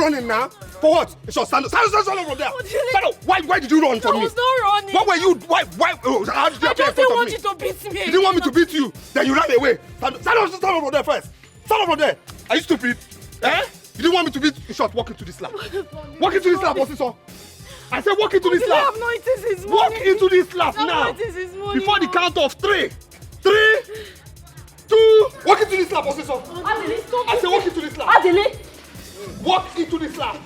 running now? For what? Stand up from there. Stand up. Why did you run from me? I was not running. What were you? Why? How did you appear in front of me? I just didn't want you to beat me. You didn't want me to beat you. Then you ran away. Stand up from there first. Stand up from there. Are you stupid? Eh? You didn't want me to beat you. Short, walk into this lap. Walk into this lap, officer. I said walk into this lap. Walk into this lap now. Before the count of 3. 3, 2. Walk into this lap, officer. I said walk into this lap. Walk into this lap.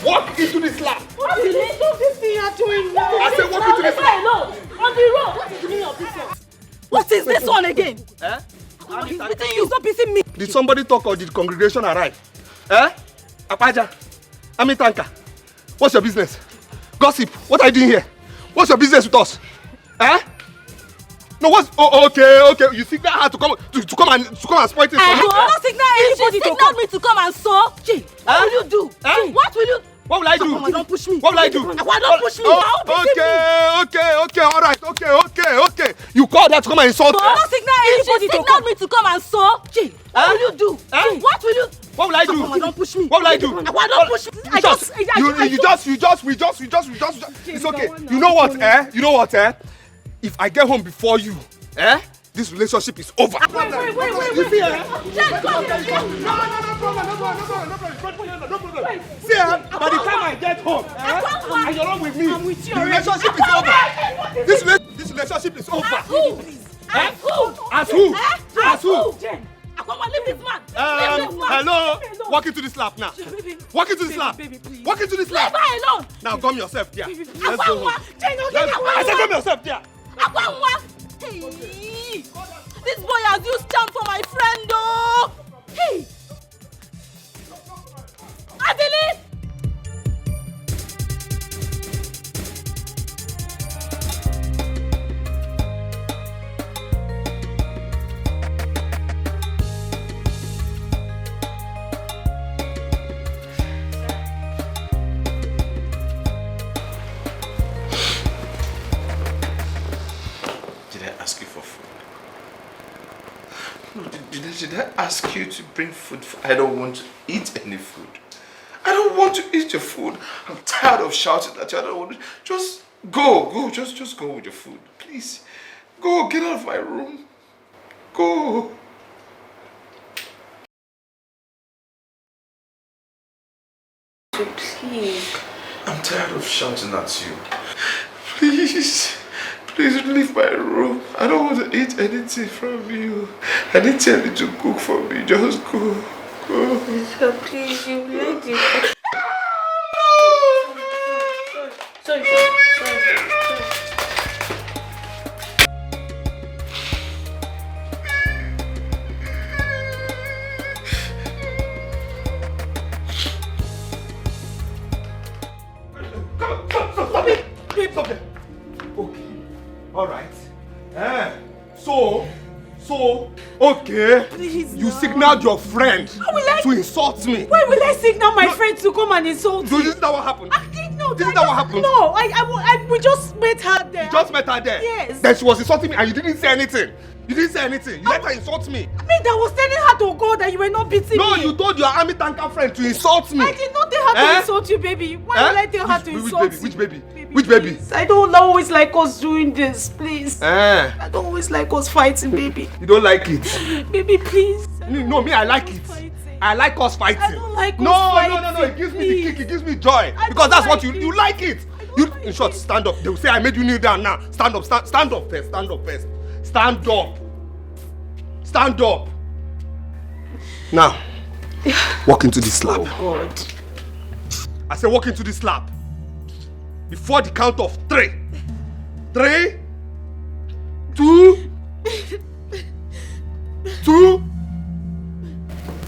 Walk into this lap. Stop this thing you're doing now. I said walk into this lap. On the road. What is the meaning of this one? What is this one again? Eh? He's beating you. Stop beating me. Did somebody talk or did the congregation arrive? Eh? Apaja. Tanka. What's your business? Gossip. What are you doing here? What's your business with us? Eh? No, what's okay. You signal her to come and spoil things for me. I will not signal anybody to come. Me to come and sew. What will you do? What will you? What will I do? Come on, don't push me. What will I do? Don't push me. Okay. You call that to come and insult me? I will not signal anybody to come. Me to come and sew. What will you do? What will you? What will I do? Come on, don't push me. What will I do? Don't push me. We just. It's okay. You know what, eh? If I get home before you, this relationship is over. Wait. You see, No problem. See, by the time I get home, and you're not with me, the relationship is over. This relationship is over. As who? Leave this man. Hello. Walk into this lap now. Walk into this lap. Walk into this lap. Leave her alone. Now gum yourself there. Let's go home. I said gum yourself there. Hey, this boy has used charm for my friend, though. Hey, Adele. Did I ask you to bring food? I don't want to eat any food. I don't want to eat your food. I'm tired of shouting at you. I don't want to. Just go. Just go with your food. Please. Go. Get out of my room. Go. Please. I'm tired of shouting at you. Please. Please leave my room. I don't want to eat anything from you. I need to tell you to cook for me. Just go. So please, you lady. Sorry. Stop it. Okay. All right. So, okay. Please, you signaled your friend to insult me. Why will I signal my friend to come and insult So me? this is not what happened? This is not what happened? No, we just met her there. You just met her there? Yes. Then she was insulting me and you didn't say anything. You let her insult me. I was telling her to go, that you were not beating me. No, you told your army tanker friend to insult me. I did not tell her to insult you, baby. Why will I tell her to insult you? Which baby? Which baby? I don't always like us doing this, please. I don't always like us fighting, baby. You don't like it? Baby, please. No, me, I like it. I like us fighting. I don't like us fighting. No. It gives me the kick. It gives me joy. Because that's what you like it. In short, stand up. They will say I made you kneel down now. Stand up first. Stand up. Now, walk into this lap. Oh God. I said walk into this lap. Before the count of 3. 3, 2.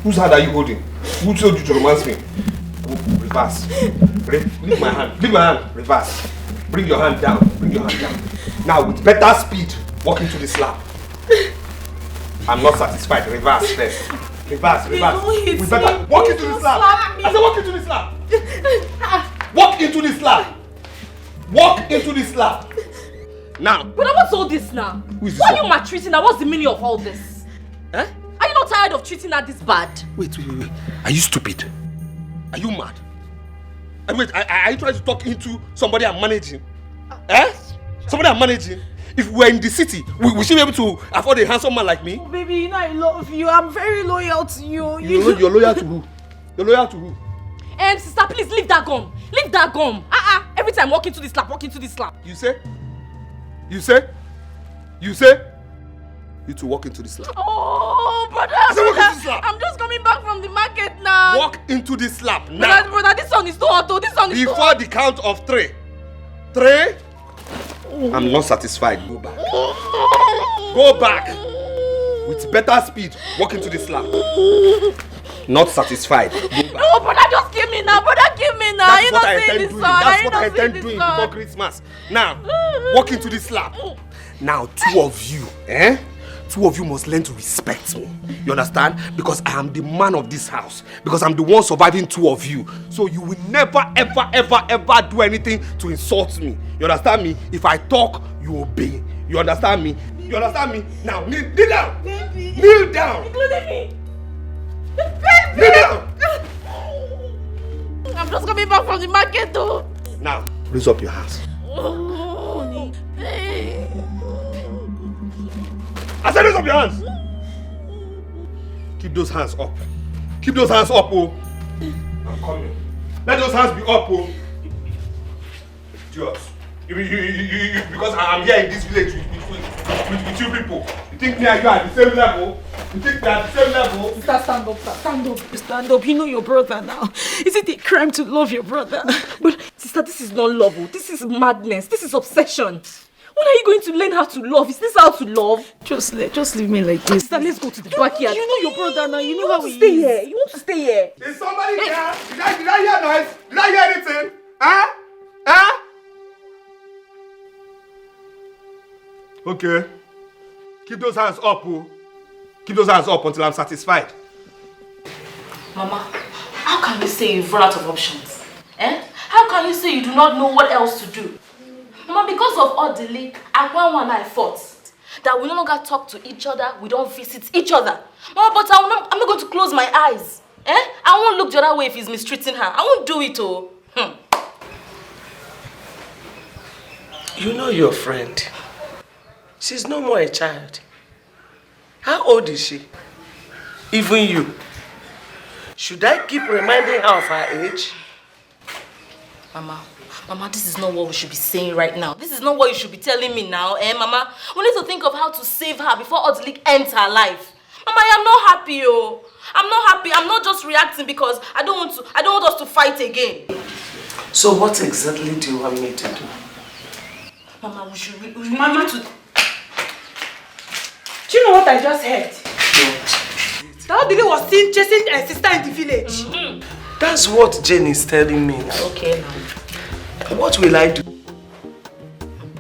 Whose hand are you holding? Who told you to romance me? Reverse. Leave my hand. Reverse. Bring your hand down. Now with better speed, walk into this lap. I'm not satisfied. Reverse first. Reverse. With better. Walk into this lap. I said walk into this lap. Walk into this lap. Now. But what's all this now? Why are you maltreating her? What's the meaning of all this? Are you not tired of treating her this bad? Wait. Are you stupid? Are you mad? And wait, are you trying to talk into somebody I'm managing? Somebody I'm managing? If we're in the city, we should be able to afford a handsome man like me. Oh, baby, you know I love you. I'm very loyal to you. You're loyal to who? You're loyal to who? Sister, please leave that gum. Leave that gum. Every time walk into this slap, walk into this slap. You say? You say? You say? You two walk into this slap. Oh, brother, walk into this slap. I'm just coming back from the market now. Walk into this slap now. Brother, this one is too hot. This one is too hot. Before the count of 3. 3. I'm not satisfied. Go back. Go back. With better speed, walk into this slap. Not satisfied. Go back. No, brother, just give me now. Brother, give me now. That's what I intend doing. That's what I intend doing before Christmas. Now, walk into this slap. Now, 2 of you, 2 of you must learn to respect me. You understand? Because I am the man of this house. Because I'm the one surviving 2 of you. So you will never, ever, ever, ever do anything to insult me. You understand me? If I talk, you obey. You understand me? You understand me? Now, kneel down. Baby. Kneel down. Including me. Baby. Kneel down. I'm just coming back from the market though. Now, raise up your hands. Oh, I said raise up your hands. Keep those hands up. Keep those hands up, oh. I'm coming. Let those hands be up, oh. Idiots. Because I'm here in this village with you people. You think me and you are at the same level? You think we are at the same level? Sister, stand up, stand up. Stand up. You know your brother now. Is it a crime to love your brother? But sister, this is not love. This is madness. This is obsession. When are you going to learn how to love? Is this how to love? Just leave me like this. Sister, let's go to the backyard. You know your brother now. You know how he is. Stay here. You want to stay here? Is somebody here? Did I hear noise? Did I hear anything? Huh? Okay. Keep those hands up, oh. Keep those hands up until I'm satisfied. Mama, how can you say you've run out of options? How can you say you do not know what else to do? Mama, because of all the leak, Akwanwa and I fought. That we no longer talk to each other, we don't visit each other. Mama, but I'm not going to close my eyes. I won't look the other way if he's mistreating her. I won't do it, oh. You know your friend. She's no more a child. How old is she? Even you. Should I keep reminding her of her age? Mama, this is not what we should be saying right now. This is not what you should be telling me now, Mama? We need to think of how to save her before Odlik ends her life. Mama, I am not happy, oh. I'm not happy. I'm not just reacting because I don't want us to fight again. So what exactly do you want me to do? Mama, we should Do you know what I just heard? What? That Odili was seen chasing her sister in the village. That's what Jane is telling me now. Okay, now. What will I do?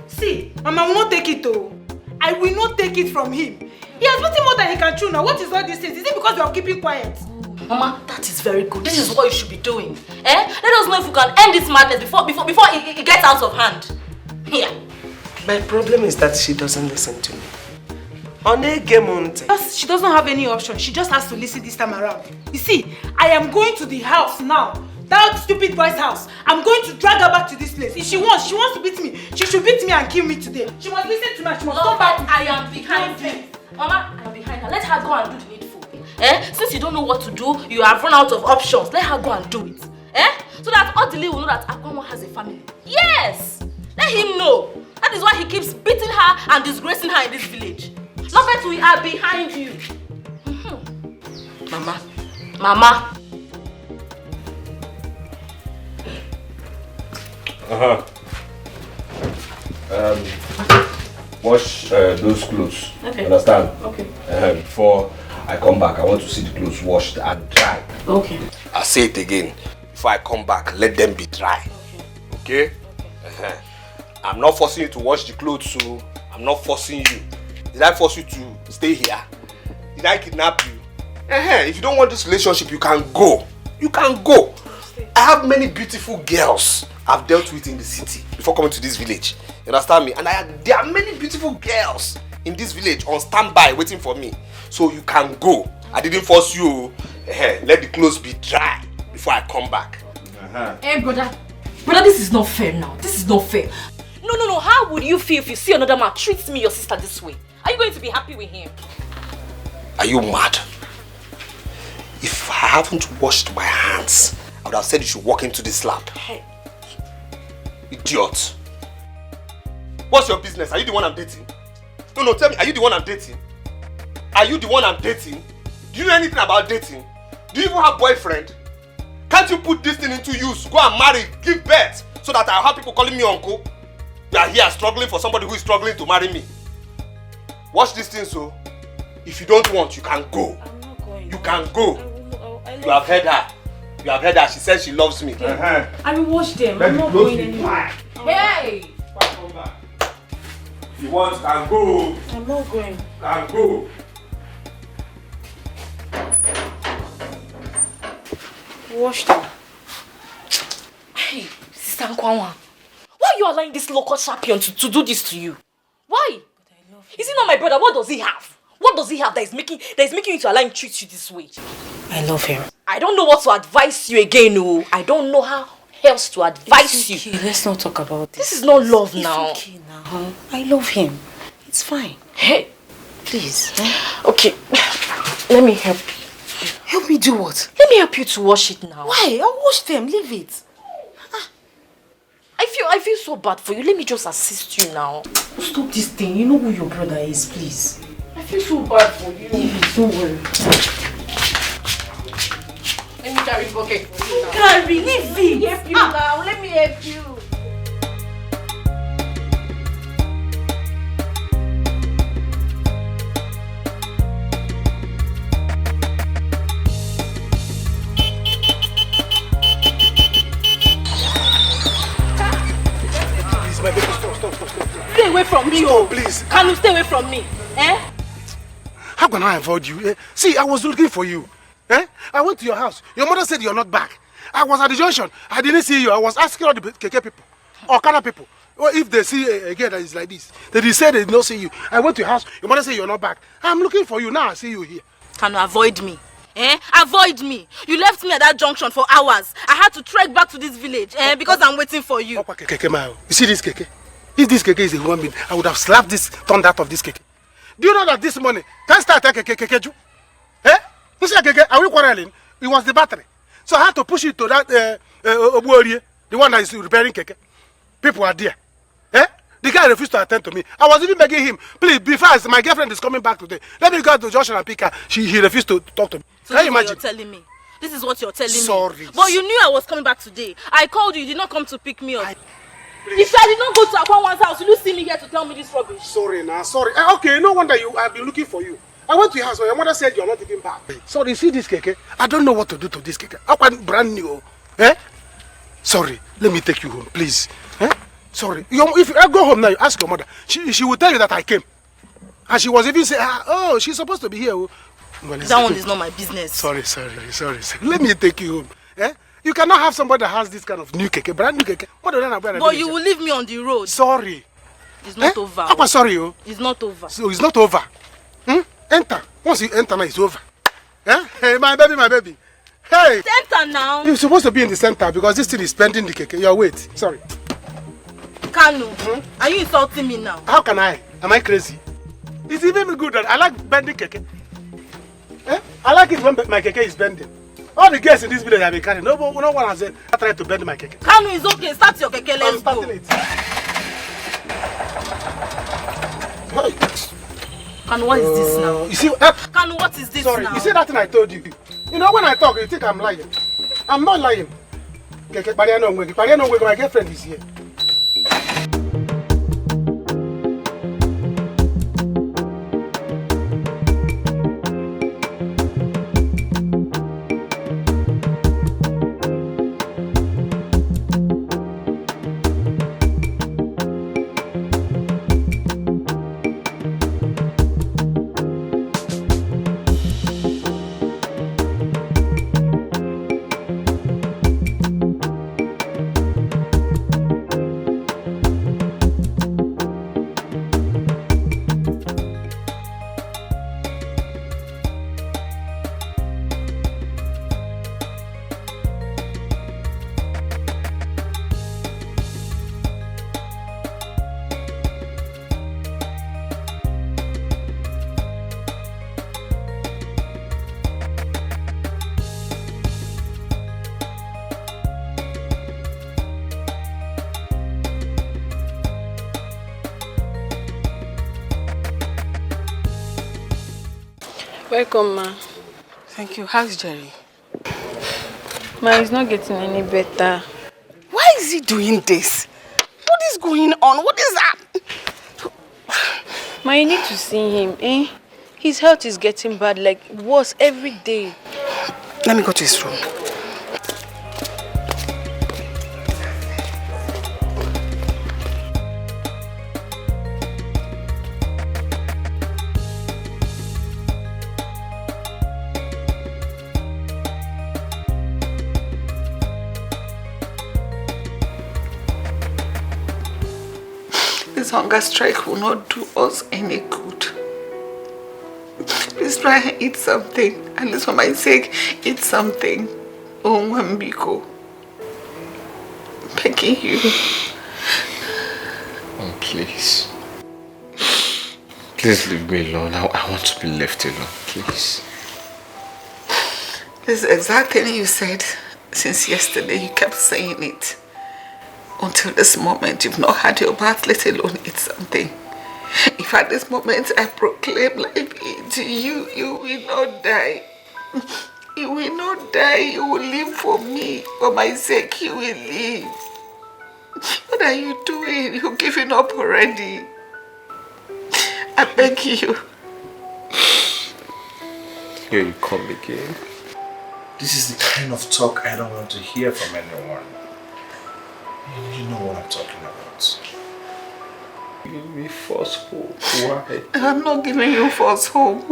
See, Mama will not take it though. I will not take it from him. He has nothing more than he can chew now. What is all these things? Is it because we are keeping quiet? Mama, that is very good. This is what you should be doing. Let us know if we can end this madness before it gets out of hand. Here. My problem is that she doesn't listen to me. She doesn't have any option. She just has to listen this time around. You see, I am going to the house now. That stupid boy's house. I'm going to drag her back to this place. If she wants to beat me. She should beat me and kill me today. She must listen to me. She must come back. I am behind her. Mama, I am behind her. Let her go and do the needful. Since you don't know what to do, you have run out of options. Let her go and do it. So that Odili will know that Akwanwa has a family. Yes! Let him know. That is why he keeps beating her and disgracing her in this village. Not that we are behind you. Mama. Wash those clothes. Okay. Understand? Okay. Before I come back, I want to see the clothes washed and dry. Okay. I'll say it again. Before I come back, let them be dry. Okay? I'm not forcing you to wash the clothes, so I'm not forcing you. Did I force you to stay here? Did I kidnap you? If you don't want this relationship, you can go. You can go. I have many beautiful girls I've dealt with in the city before coming to this village. You understand me? And there are many beautiful girls in this village on standby waiting for me. So you can go. I didn't force you. Let the clothes be dry before before I come back. Hey, brother. Brother, this is not fair now. This is not fair. No. How would you feel if you see another man treat me, your sister, this way? Are you going to be happy with him? Are you mad? If I haven't washed my hands, I would have said you should walk into this lab. Hey. Idiot. What's your business? Are you the one I'm dating? No, tell me, are you the one I'm dating? Are you the one I'm dating? Do you know anything about dating? Do you even have a boyfriend? Can't you put this thing into use? Go and marry, give birth, so that I'll have people calling me uncle? You are here struggling for somebody who is struggling to marry me. Watch this thing, so if you don't want, you can go. I'm not going. You can go. You have heard her. You have heard her. She says she loves me. I will watch them. I'm not going anywhere. Hey! If you want, can go. I'm not going. Can go. Wash them. Hey, Sister Nkwanwa. Why are you allowing this local champion to do this to you? Why? Is he not my brother? What does he have? What does he have that is making you to allow him to treat you this way? I love him. I don't know what to advise you again, oh. I don't know how else to advise you. Okay, let's not talk about this. This is not love now. It's okay now. I love him. It's fine. Hey, Please. okay. Let me help you. Help me do what? Let me help you to wash it now. Why? I'll wash them. Leave it. I feel so bad for you. Let me just assist you now. Stop this thing. You know who your brother is, please. I feel so bad for you. Leave it. Don't worry. Let me carry bucket for you now. Carry, leave it. Let me help you now. Let me help you. My baby, stop. Stay away from me, Stop, please. Can you stay away from me? Eh? How can I avoid you? See, I was looking for you. I went to your house. Your mother said you're not back. I was at the junction. I didn't see you. I was asking all the Keke people, or Kana people, well, if they see a girl that is like this. They said they did not see you. I went to your house. Your mother said you're not back. I'm looking for you. Now I see you here. Can you avoid me? Avoid me. You left me at that junction for hours. I had to trek back to this village because I'm waiting for you. You see this Keke? If this Keke is a human being, I would have slapped this tongue out of this Keke. Do you know that this morning, can start Keke? You see Keke, are we quarreling? It was the battery. So I had to push it to that the one that is repairing Keke. People are there. The guy refused to attend to me. I was even begging him, please be fast, my girlfriend is coming back today. Let me go to Joshua and pick her. He refused to talk to me. So Can you this is imagine? what you're telling me. This is what you're telling me. Sorry. But you knew I was coming back today. I called you, you did not come to pick me up. If I did not go to Akwanwa's house, will you see me here to tell me this rubbish? Sorry, sorry. Okay, no wonder I've been looking for you. I went to your house, your mother said you're not even back. Sorry, see this Keke? I don't know what to do to this Keke. I want brand new. Sorry, let me take you home, please. Sorry. If I go home now, you ask your mother. She will tell you that I came. And she was even saying, oh, she's supposed to be here. Well, that one is not my business. Sorry. Let me take you home. You cannot have somebody that has this kind of new Keke, brand new Keke. But you will leave me on the road. Sorry. It's not over. I'm sorry. It's not over. So it's not over. Enter. Once you enter now, it's over. Hey, my baby. Hey. Enter now. You're supposed to be in the center because this thing is bending the Keke. Your weight. Sorry. Kanu, are you insulting me now? How can I? Am I crazy? It's even good that I like bending Keke. I like it when my Keke is bending. All the girls in this village have been carrying. No one has tried to bend my Keke. Kanu, is okay. Start your Keke. Let's go. It. Kanu, what is this now? You see, Kanu, what is this sorry, now? you see that thing I told you? You know when I talk, you think I'm lying. I'm not lying. Keke, my girlfriend is here. Welcome, ma. Thank you. How's Jerry? Ma, he's not getting any better. Why is he doing this? What is going on? What is that? Ma, you need to see him, eh? His health is getting bad, like worse every day. Let me go to his room. This hunger strike will not do us any good. Please try and eat something. At least for my sake, eat something. Oh, Wambiko. Begging you. Oh, please. Please leave me alone. I want to be left alone, please. This is the exact thing you said since yesterday. You kept saying it. Until this moment, you've not had your bath, let alone eat something. If at this moment I proclaim life into you, you will not die. You will not die. You will live for me. For my sake, you will live. What are you doing? You're giving up already. I beg you. Here you come again. This is the kind of talk I don't want to hear from anyone. You know what I'm talking about. You give me false hope. Why? I'm not giving you false hope.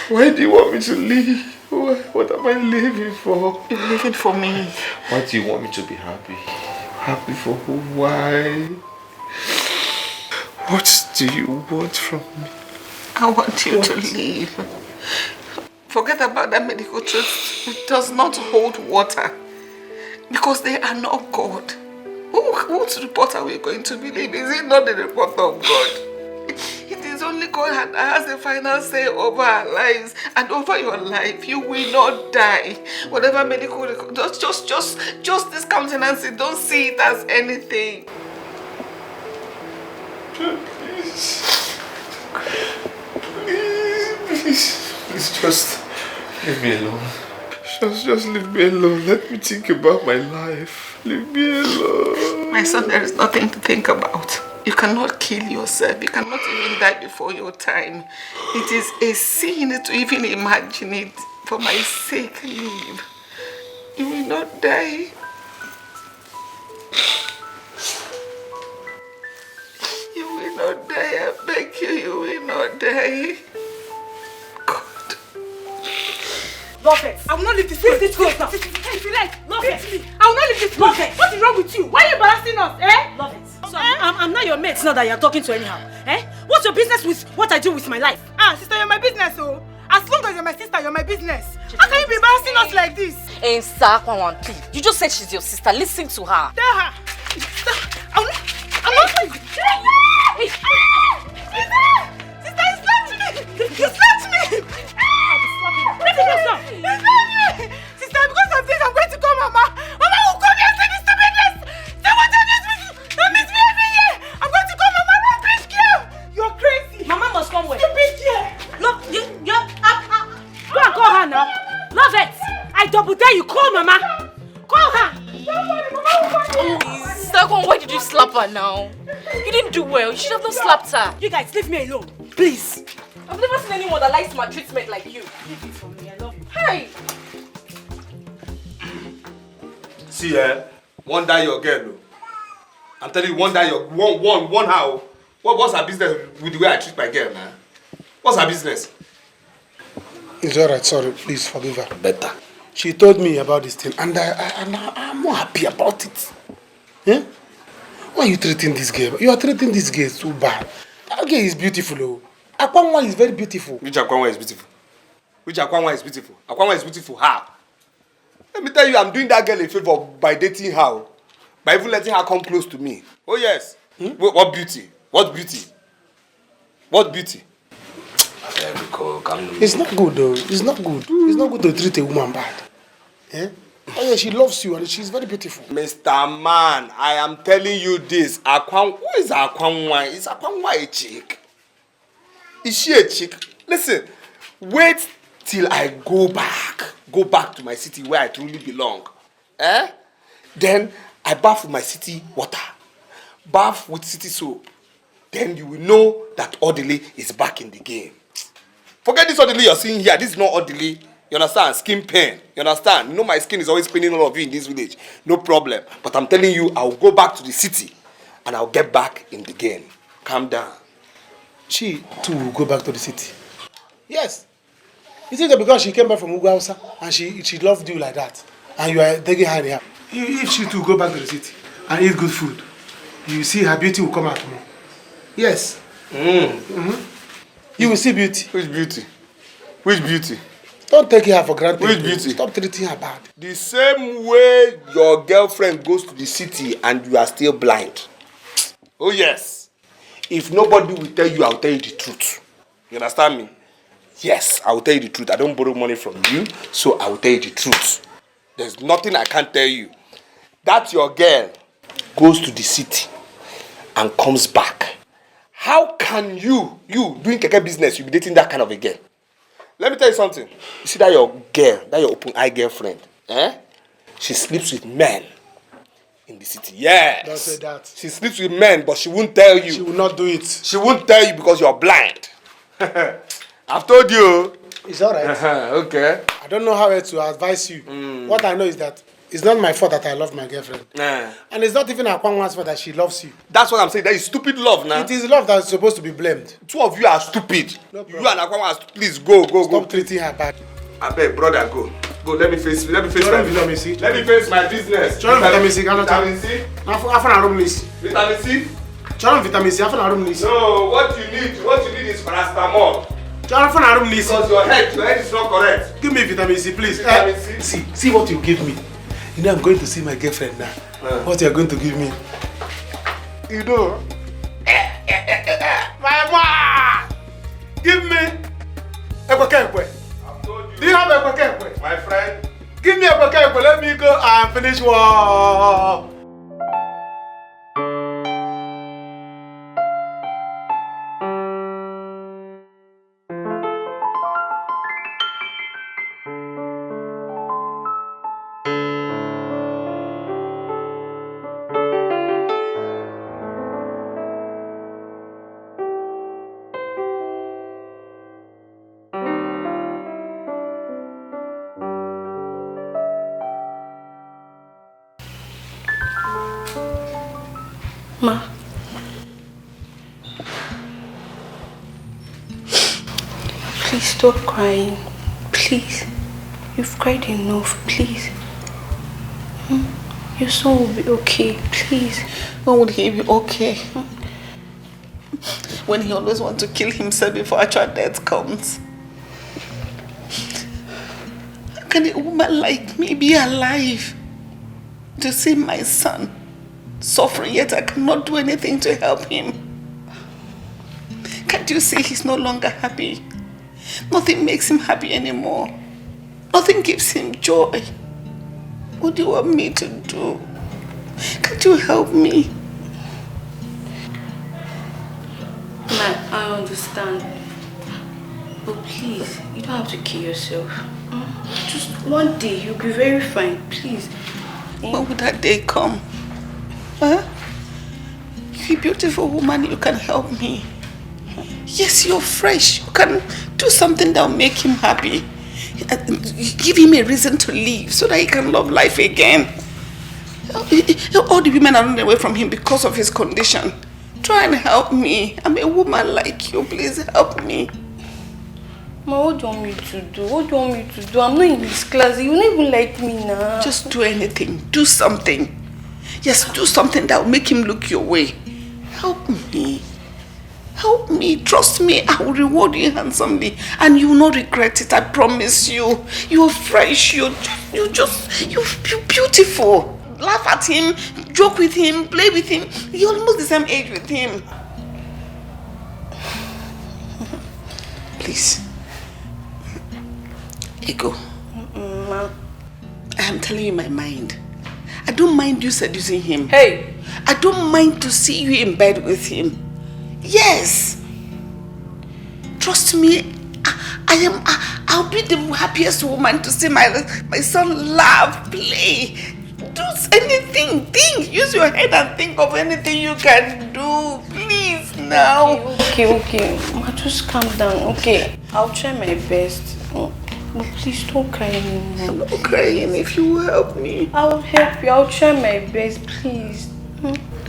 Why do you want me to leave? What am I living for? You're living for me. Why do you want me to be happy? Happy for who? Why? What do you want from me? I want you to leave. Forget about that medical truth. It does not hold water. Because they are not God. Whose report are we going to believe? Is it not the report of God? It is only God that has the final say over our lives and over your life. You will not die. Whatever medical record, just discountenance it. Don't see it as anything. Please, just leave me alone. Just leave me alone. Let me think about my life. Leave me alone. My son, there is nothing to think about. You cannot kill yourself. You cannot even die before your time. It is a sin to even imagine it. For my sake, leave. You will not die. You will not die. I beg you, you will not die. God. Love it. I will not leave this place. This close now. If you like, love it. I will not leave this place. What is wrong with you? Why are you embarrassing us? Eh? Love it. So I'm not your mate now that you're talking to anyhow. Eh? What's your business with what I do with my life? Ah, sister, you're my business, oh. As long as you're my sister, you're my business. How can you be embarrassing us like this? Hey, sir, one, please. You just said she's your sister. Listen to her. Tell her. I'm not. Sister, you slapped me. You slapped me. Sister, because of this, I'm going to call Mama. Mama will come here and say this stupidness. Say what you do with you. Don't misbehave here. I'm going to call Mama. No, bitch, girl. You're crazy. Mama must come where? Stupid girl. Look, you're Go and call her now. Love it. I double dare you. Call Mama. Call her. Don't worry, Mama will come here. Sister, why did you slap her now? You didn't do well. You should have not slapped her. You guys, leave me alone. Please. I've never seen anyone that likes my treatment like you. Leave it for me. I love you. Hey! See, one die your girl. No. I'm telling you, one die your one how. What's her business with the way I treat my girl, man? What's her business? It's alright, sorry, please forgive her. Better. She told me about this thing and I'm not happy about it. Eh? Why are you treating this girl? You are treating this girl so bad. That girl is beautiful, oh. Akwanwa is very beautiful. Which Akwanwa is beautiful? Which Akwanwa is beautiful? Akwanwa is beautiful how? Let me tell you, I'm doing that girl a favor by dating her. By even letting her come close to me. Oh yes. What beauty? What beauty? What beauty? It's not good though. It's not good. It's not good to treat a woman bad. Eh? Oh yeah, she loves you and she's very beautiful. Mr. Man, I am telling you this. Who is Akwanwa? Is Akwanwa a chick? Is she a chick? Listen, wait till I go back to my city where I truly belong. Then I bath with my city water, bath with city soap. Then you will know that orderly is back in the game. Forget this orderly you're seeing here. This is not orderly. You understand? Skin pain. You understand? You know my skin is always paining all of you in this village. No problem. But I'm telling you, I'll go back to the city and I'll get back in the game. Calm down. She too will go back to the city. Yes. You think that because she came back from Ugausa and she loved you like that, and you are taking her there, if she too go back to the city and eat good food, you see her beauty will come out more. Yes. You will see beauty. Which beauty? Which beauty? Don't take her for granted. Which beauty? Stop treating her bad. The same way your girlfriend goes to the city and you are still blind. Oh yes. If nobody will tell you, I'll tell you the truth. You understand me? Yes, I will tell you the truth. I don't borrow money from you, so I will tell you the truth. There's nothing I can't tell you. That your girl goes to the city and comes back. How can you doing keke business, you be dating that kind of a girl? Let me tell you something. You see that your girl, that your open-eye girlfriend, she sleeps with men in the city. Yes. Don't say that. She sleeps with men, but she won't tell you. She will not do it. She won't tell you because you're blind. I've told you. It's alright. Okay. I don't know how else to advise you. What I know is that it's not my fault that I love my girlfriend. And it's not even Akwanwa's fault that she loves you. That's what I'm saying. That is stupid love now. It is love that is supposed to be blamed. Two of you are stupid. No You and Akwanwa are stupid. Please go. Stop treating her bad. I beg, brother, go. Go, let me face my business. Vitamin C. Let me face my business. Vitamin C. Vitamin C. After room list. Vitamin C. Vitamin C. After room list. No, what you need is paracetamol. After room list. Because your head is not correct. Give me vitamin C, please. Vitamin C. See what you give me. You know I'm going to see my girlfriend now. What you are going to give me? You know. My mom! Give me a kwekwe. Do you have a kwekwe? My friend. Give me a kwekwe. Let me go and finish work. Ma. Please stop crying. Please. You've cried enough. Please. Your son will be okay. Please. When would he be okay? When he always wants to kill himself before actual death comes. How can a woman like me be alive to see my son suffering, yet I cannot do anything to help him? Can't you see he's no longer happy? Nothing makes him happy anymore. Nothing gives him joy. What do you want me to do? Can't you help me? Ma, I understand. But please, you don't have to kill yourself. Just one day, you'll be very fine. Please. When will that day come? Huh? You're a beautiful woman, you can help me. Yes, you're fresh. You can do something that will make him happy. Give him a reason to live so that he can love life again. All the women are running away from him because of his condition. Try and help me. I'm a woman like you. Please help me. Ma, what do you want me to do? What do you want me to do? I'm not in this class. You don't even like me now. Just do anything. Do something. Yes, do something that will make him look your way. Help me. Help me. Trust me. I will reward you handsomely. And you will not regret it. I promise you. You're fresh. You're beautiful. Laugh at him. Joke with him. Play with him. You're almost the same age with him. Please. Ego. Ma. I am telling you my mind. I don't mind you seducing him. Hey! I don't mind to see you in bed with him. Yes. Trust me, I'll be the happiest woman to see my son laugh, play, do anything. Think, use your head and think of anything you can do. Please now. Okay. Ma, just calm down. Okay, I'll try my best. But please don't cry anymore. I'm not crying if you will help me. I'll help you. I'll try my best, please.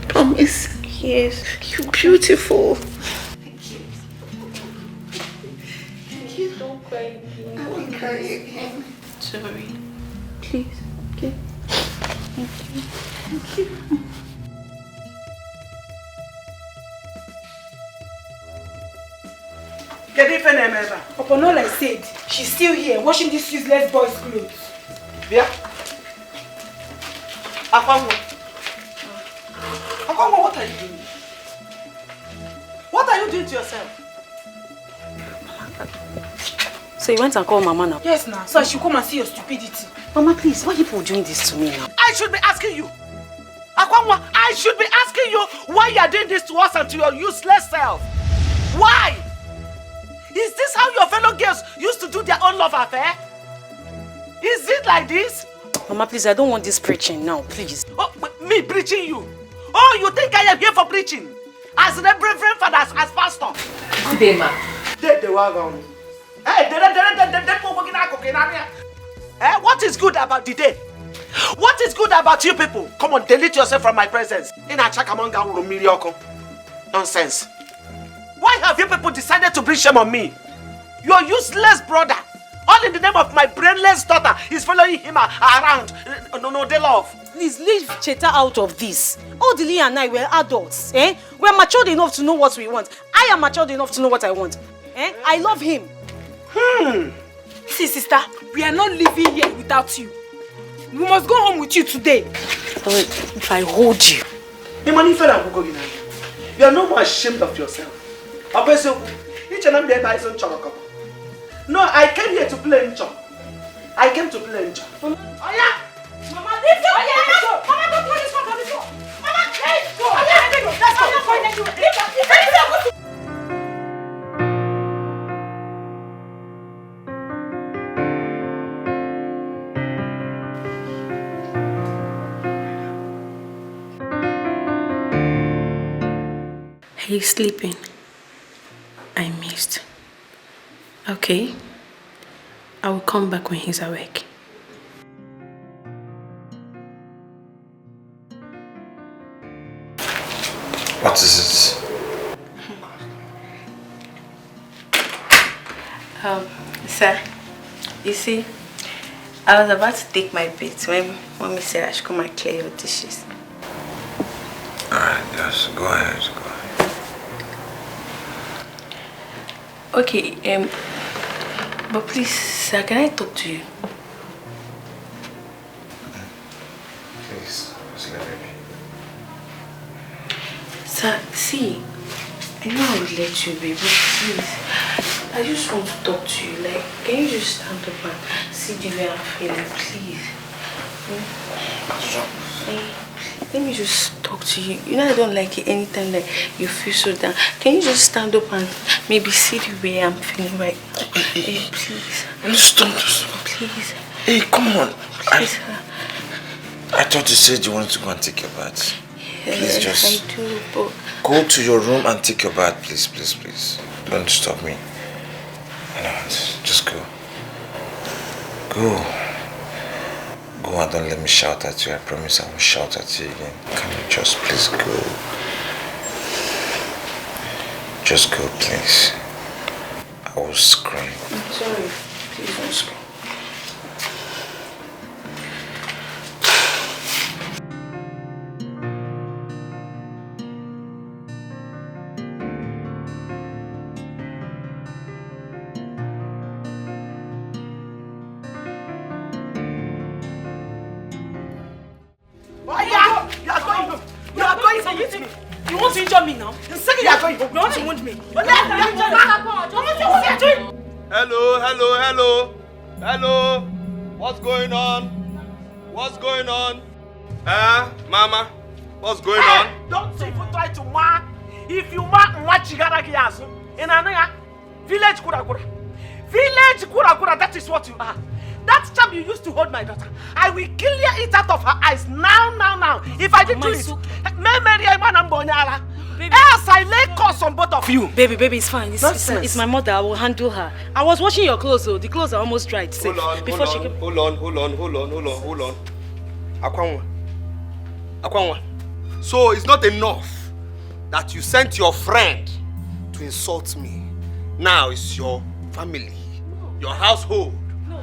Promise. Yes. You're beautiful. Don't cry again. I won't cry again. Sorry. Please. Okay. Thank you. Get it, Fenemeva. Upon all I said, she's still here washing this useless boy's clothes. Yeah. Akwanwa, what are you doing? What are you doing to yourself? So you went and called Mama now? Yes, now. So I should come and see your stupidity. Mama, please, why are you doing this to me now? I should be asking you. Akwanwa, I should be asking you why you are doing this to us and to your useless self. Why? Is this how your fellow girls used to do their own love affair? Is it like this? Mama, please, I don't want this preaching now, please. Oh, me preaching you? Oh, you think I am here for preaching? As the reverend father, as pastor? Good day, ma. What is good about the day? What is good about you people? Come on, delete yourself from my presence. Nonsense. Why have you people decided to bring shame on me? Your useless brother, all in the name of my brainless daughter, is following him around. No, they love. Please leave Cheta out of this. Odili and I were adults. We're matured enough to know what we want. I am matured enough to know what I want. I love him. See, sister, we are not living here without you. We must go home with you today. If I hold you. You are no more ashamed of yourself. No, I came here to play Ncho. I came to play Ncho. Oh yeah! Mama, leave the Mama, don't throw this one on the floor. Mama, let's go. Let's go. He's sleeping. I missed. Okay. I will come back when he's awake. What is it? Sir, you see, I was about to take my bait when Mommy said I should come and clear your dishes. Alright, yes, go ahead. Okay, but please, sir, can I talk to you? Please, just let me be. Sir, see, I know I would let you be, but please, I just want to talk to you. Like, can you just stand up and see the way I'm feeling, please? Let me just talk to you. You know I don't like it anytime that you feel so down. Can you just stand up and maybe see the way I'm feeling right now? Hey, please. Stop this. Please. Hey, come on. Please, I thought you said you wanted to go and take your bath. Please just... I do, but... Go to your room and take your bath, please. Don't stop me. No, just go. Go and don't let me shout at you. I promise I won't shout at you again. Can you just please go? Just go, please. I will scream. I'm sorry. Please don't scream. You want to injure me now? The second you are going home, you want to wound me. Hello. What's going on? Mama? What's going on? Don't even try to ma. If you ma chigara kiyasu. In Anaya, village kura. Village That is what you are. That charm you used to hold my daughter, I will clear it out of her eyes now. If I did do it, else I lay curse on both of you. Baby, it's fine. It's my mother. I will handle her. I was washing your clothes, though. The clothes are almost dried. Hold on. Akwanwa. So it's not enough that you sent your friend to insult me. Now it's your family, your household. No,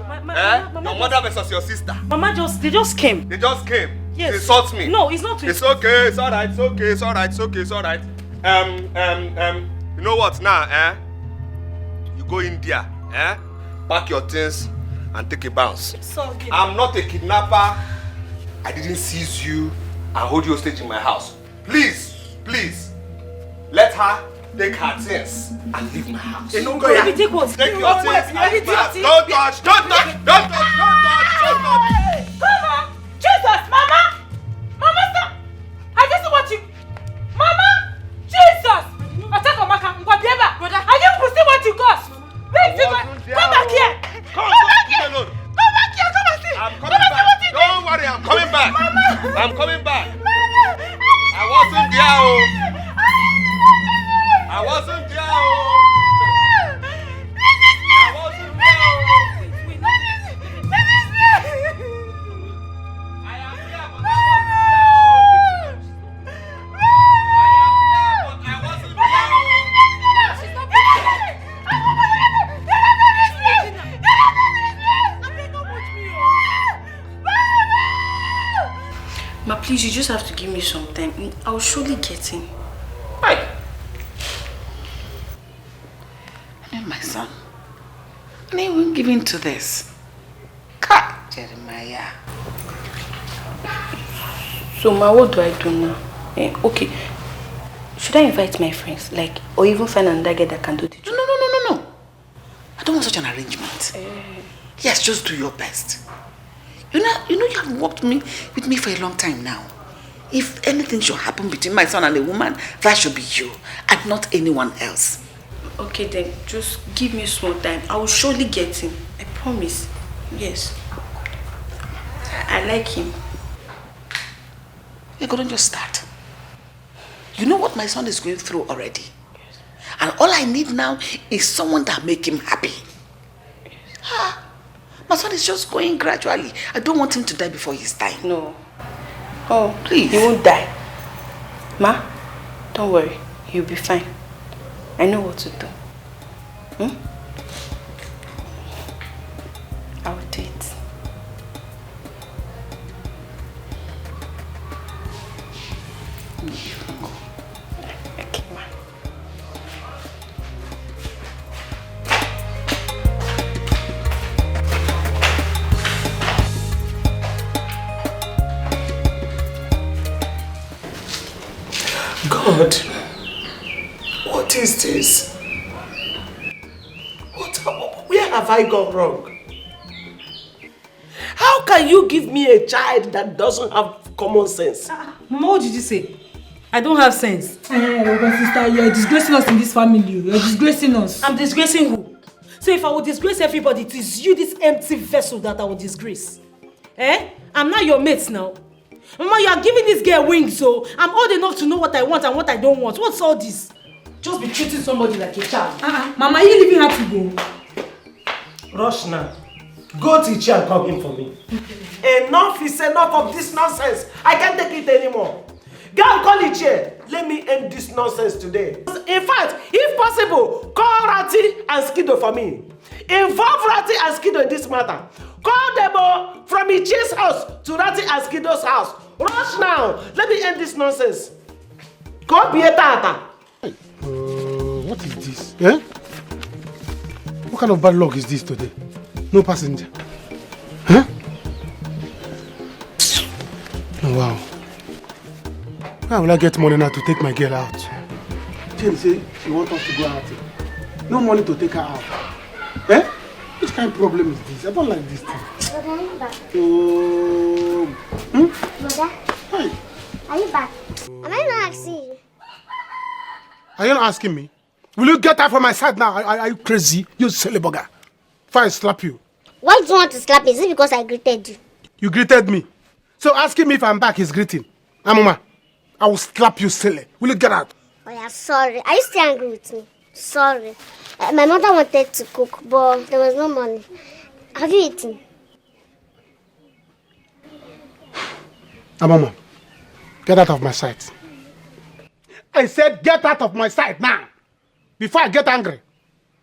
your mother versus your sister. Mama they just came. They just came. Yes. To insult me. No, it's not to It's okay. It's alright. It's alright. You know what now? You go in there. Pack your things and take a bounce. I'm not a kidnapper. I didn't seize you and hold you hostage in my house. Please, let her take her things and leave my house. Take what? Take your things and leave my house. Don't touch. Come on! Jesus, Mama! Mama, stop! I just want you. Mama! Jesus! Are you pussy what you got? Wait, come back here! Come back here! Come and see! I'm coming back. Don't worry, I'm coming back. Mama! I'm coming back. Mama! I wasn't there. I wasn't there. Ma, please, you just have to give me some time. I'll surely get him. Right. My son, and he won't give in to this. God, Jeremiah. So, Ma, what do I do now? Okay. Should I invite my friends? Or even find another guy that can do the job? No. I don't want such an arrangement. Yes, just do your best. You know you have worked with me for a long time now. If anything should happen between my son and a woman, that should be you and not anyone else. Okay then, just give me small time. I will surely get him. I promise. Yes. I like him. You're going to just start. You know what my son is going through already. Yes. And all I need now is someone that make him happy. Yes. My son is just going gradually. I don't want him to die before his time. No. Oh, please. He won't die. Ma, don't worry. He'll be fine. I know what to do. I'll do it. Okay, ma. God, what is this? Where have I gone wrong? How can you give me a child that doesn't have common sense? Mama, what did you say? I don't have sense. My sister, you're disgracing us in this family. You're disgracing us. I'm disgracing who? So if I would disgrace everybody, it is you, this empty vessel, that I would disgrace. I'm not your mate now. Mama, you are giving this girl wings, so I'm old enough to know what I want and what I don't want. What's all this? Just be treating somebody like a child. Mama, are you leaving her to go? Rush now. Go to Ichi and call him for me. Enough is enough of this nonsense. I can't take it anymore. Go and call Ichi. Let me end this nonsense today. In fact, if possible, call Rati and Skido for me. Involve Rati and Skido in this matter. Call them from Ichi's house to Rati and Skido's house. Rush now. Let me end this nonsense. Go be a tata. What is this? What kind of bad luck is this today? No passenger. Oh, wow. How will I get money now to take my girl out? Jane say she wants us to go out. No money to take her out. Which kind of problem is this? I don't like this thing. Brother, are you back? Brother? Hi. Are you back? Am I not asking you? Are you not asking me? Will you get out from my side now? Are you crazy? You silly bugger. before I slap you. Why do you want to slap me? Is it because I greeted you? You greeted me. So asking me if I'm back is greeting. Amuma, I will slap you silly. Will you get out? Oh yeah, sorry. Are you still angry with me? Sorry. My mother wanted to cook, but there was no money. Have you eaten? Amuma, get out of my sight. I said get out of my sight now. Before I get angry.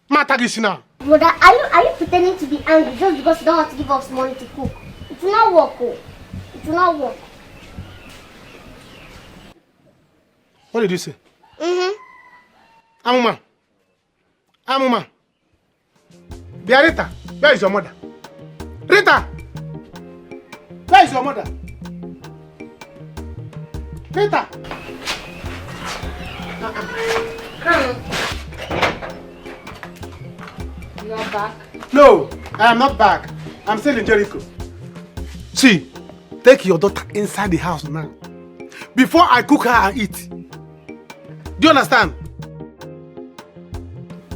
Matagisi now. Brother, are you pretending to be angry just because you don't want to give us money to cook? It will not work, oh. It will not work. What did you say? Mm-hmm. Amuma. Dear Rita, where is your mother? Rita! Where is your mother? Rita! Come. You are back? No, I am not back. I'm still in Jericho. See, take your daughter inside the house now. Before I cook her and eat. Do you understand?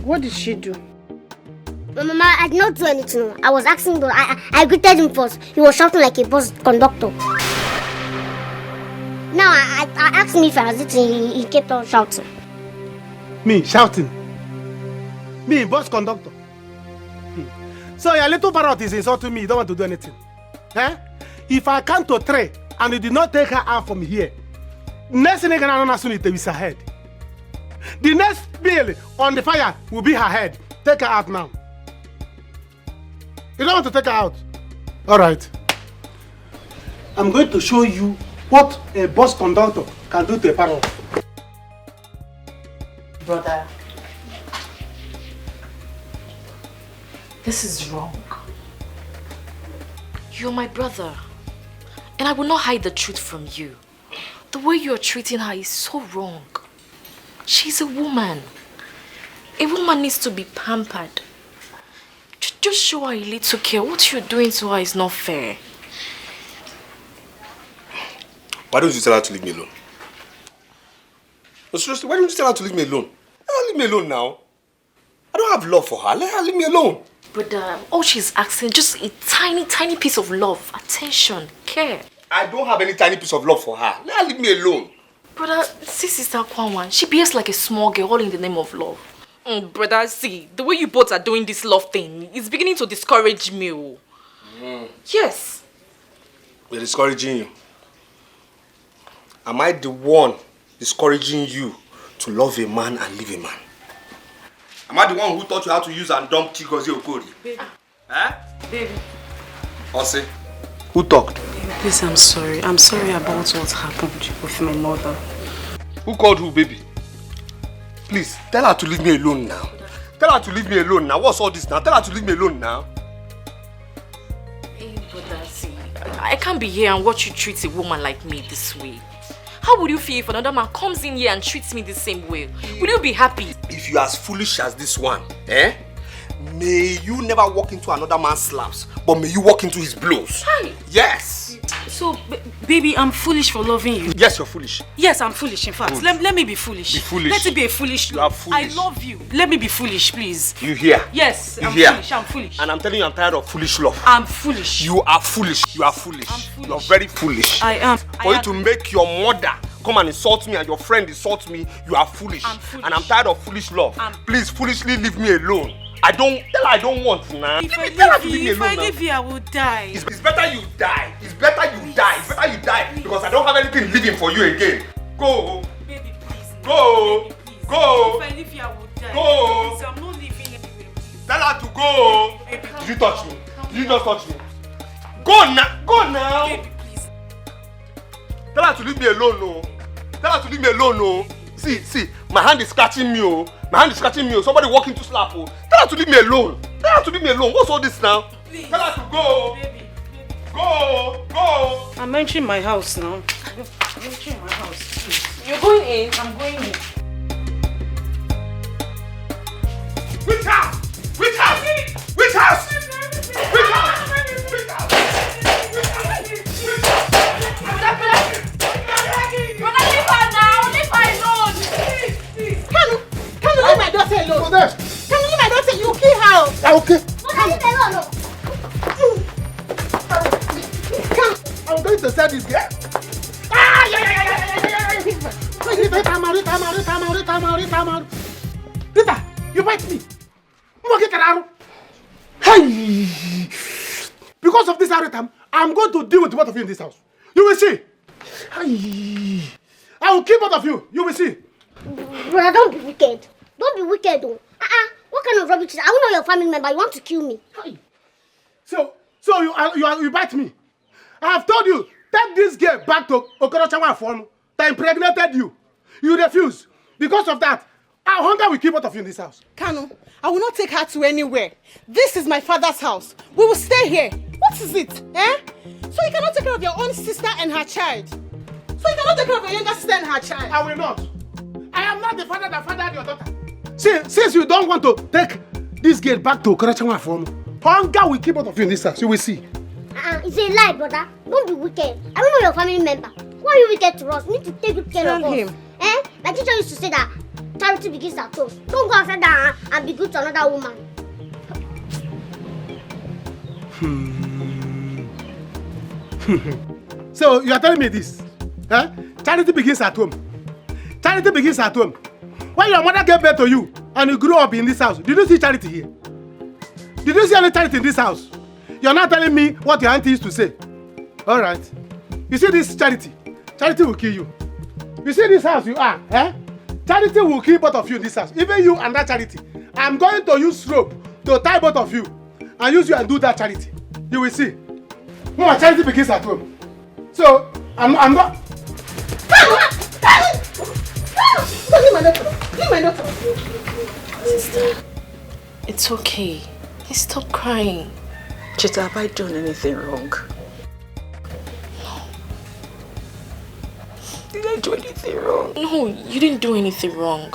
What did she do? Mama, I did not do anything. I was asking, but I greeted him first. He was shouting like a bus conductor. Now I asked him if I was eating. He kept on shouting. Me shouting? Me, bus conductor? So your little parrot is insulting me. You don't want to do anything. Eh? If I count to 3 and you did not take her out from here, next thing you're going to soon is her head. The next bill on the fire will be her head. Take her out now. You don't want to take her out? Alright. I'm going to show you what a bus conductor can do to a parrot. Brother, this is wrong. You're my brother, and I will not hide the truth from you. The way you are treating her is so wrong. She's a woman. A woman needs to be pampered. Just show her a little care. What you're doing to her is not fair. Why don't you tell her to leave me alone? No, seriously, why don't you tell her to leave me alone? Let her leave me alone now. I don't have love for her. Let her leave me alone. But all she's asking, just a tiny, tiny piece of love, attention, care. I don't have any tiny piece of love for her. Let her leave me alone. Brother, see Sister Kwanwan, she behaves like a small girl all in the name of love. Brother, see, the way you both are doing this love thing is beginning to discourage me. Yes. We're discouraging you. Am I the one discouraging you to love a man and leave a man? Am I the one who taught you how to use and dump Chigozie Okori? Baby. Eh? Baby. Ose, who talked? Baby, please, I'm sorry. I'm sorry about what happened with my mother. Who called who, baby? Please, tell her to leave me alone now. Tell her to leave me alone now. What's all this now? Tell her to leave me alone now. Hey, brother, see, I can't be here and watch you treat a woman like me this way. How would you feel if another man comes in here and treats me the same way? Will you be happy? If you're as foolish as this one, may you never walk into another man's slaps, but may you walk into his blows. Hi. Yes. So, baby, I'm foolish for loving you. Yes, you're foolish. Yes, I'm foolish, in fact. Let me be foolish. Be foolish. Let it be a foolish You are foolish. I love you. Let me be foolish, please. You hear? Yes, You I'm hear? foolish. I'm foolish. And I'm telling you, I'm tired of foolish love. I'm foolish. You are foolish. You are foolish. I'm foolish. You're very foolish. I am. For you to make your mother come and insult me and your friend insult me, you are foolish. I'm foolish. And I'm tired of foolish love. Please, foolishly leave me alone. Tell her I don't want now. If I Tell her to leave me you, alone now. I will die. It's better you die. It's better you die. It's better you die. Because I don't have anything living for you again. Go. Baby, please. Go. Baby, please. Go. If I leave you, I will die. Go. Please, I'm not leaving anywhere. Please. Tell her to go. Baby, Did you touch me? Did you just touch me? Go now. Go now. Baby, please. Tell her to leave me alone, no. Tell her to leave me alone, no. See, my hand is scratching me, oh. My hand is scratching me, oh. Somebody walking to slap, oh. Tell her to leave me alone. Tell her to leave me alone. What's all this now? Please. Tell her to go. Baby. Go. I'm entering my house now. I'm entering my house, please. You're going in? I'm going in. Which house? Which house? Which house? Which house? Which house? Brother, leave her now. Leave her alone. Can you leave my daughter alone? Go there. Can you leave my daughter? You kill her. Okay. But I to sell this girl. Ah, yeah. Rita, you bite me. Hey! Because of this Aritam, I'm going to deal with both of you in this house. You will see. Hey! I will kill both of you. You will see. Brother, don't be wicked. Don't be wicked, though. What kind of rubbish is that? I'm not your family member. You want to kill me. Hey. So you bite me. I have told you, take this girl back to Okorochawa form that impregnated you. You refuse. Because of that, our hunger will keep both of you in this house. Kanu, I will not take her to anywhere. This is my father's house. We will stay here. What is it? Eh? So you cannot take care of your own sister and her child. So you cannot take care of your younger sister and her child. I will not. I am not the father that fathered your daughter. Since you don't want to take this girl back to Okorochawa form, hunger will keep both of you in this house. You will see. It's a lie, brother. Don't be wicked. I'm not your family member. Why are you wicked to us? We need to take good care of us. My teacher used to say that charity begins at home. Don't go outside that and be good to another woman. So you are telling me this? Charity begins at home. Charity begins at home. When your mother gave birth to you and you grew up in this house, did you see charity here? Did you see any charity in this house? You're not telling me what your auntie used to say. All right. You see this charity? Charity will kill you. You see this house you are, Charity will kill both of you in this house. Even you and that charity. I'm going to use rope to tie both of you and use you and do that charity. You will see. No, charity begins at home. So, I'm not... Leave my daughter. Sister, it's okay. Stop crying. Cheta, have I done anything wrong? Did I do anything wrong? No, you didn't do anything wrong.